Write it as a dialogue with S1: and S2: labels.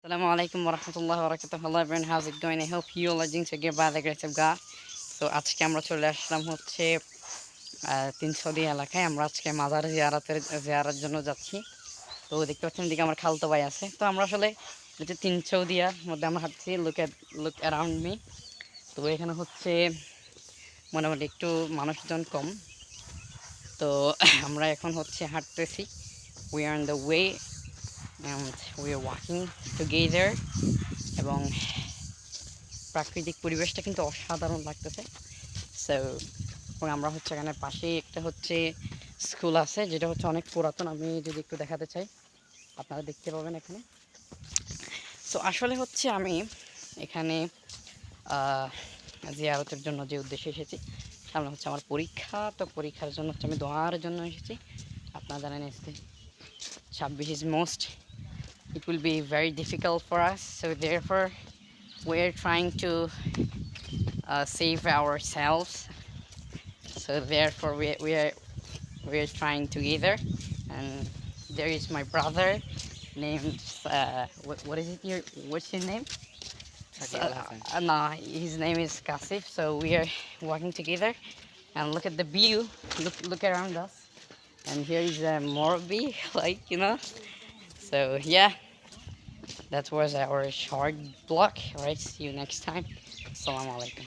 S1: Assalamu alaikum wa rahmatullahi wa barakatuh. Hello everyone, how's it going? I hope you all are doing so good by the grace of God. So আজকে আমরা চলে আসলাম হচ্ছে 300 এলাকায়। আমরা আজকে মাজার জিয়ারার জন্য যাচ্ছি। তো দেখতে পাচ্ছেন এদিকে আমার খালতো ভাই আছে। তো আমরা আসলে যে 300 দিয়ার মধ্যে আমরা হাঁটছি। Look around me. তো এখানে হচ্ছে মোটামুটি একটু মানুষজন কম। তো আমরা এখন হচ্ছে হাঁটতেছি। We are on the way and we are walking together এবং প্রাকৃতিক পরিবেশটা কিন্তু অসাধারণ লাগতেছে। সো এবং আমরা হচ্ছে এখানে পাশেই একটা হচ্ছে স্কুল আছে, যেটা হচ্ছে অনেক পুরাতন। আমি যদি একটু দেখাতে চাই, আপনারা দেখতে পাবেন এখানে। সো আসলে হচ্ছে আমি এখানে জিয়ারতের জন্য যে উদ্দেশ্যে এসেছি, সামনে হচ্ছে আমার পরীক্ষা। তো পরীক্ষার জন্য হচ্ছে আমি দোয়ার জন্য এসেছি। আপনারা জানেন 26 is most, it will be very difficult for us, so therefore we're trying to save ourselves. So therefore we are trying together. And there is my brother named what is it your what's his name? No, his name is Kasif. So we are walking together and look at the view. Look around us, and here is a Morbi, so yeah, that was our short block. All right, see you next time. Assalamu alaikum.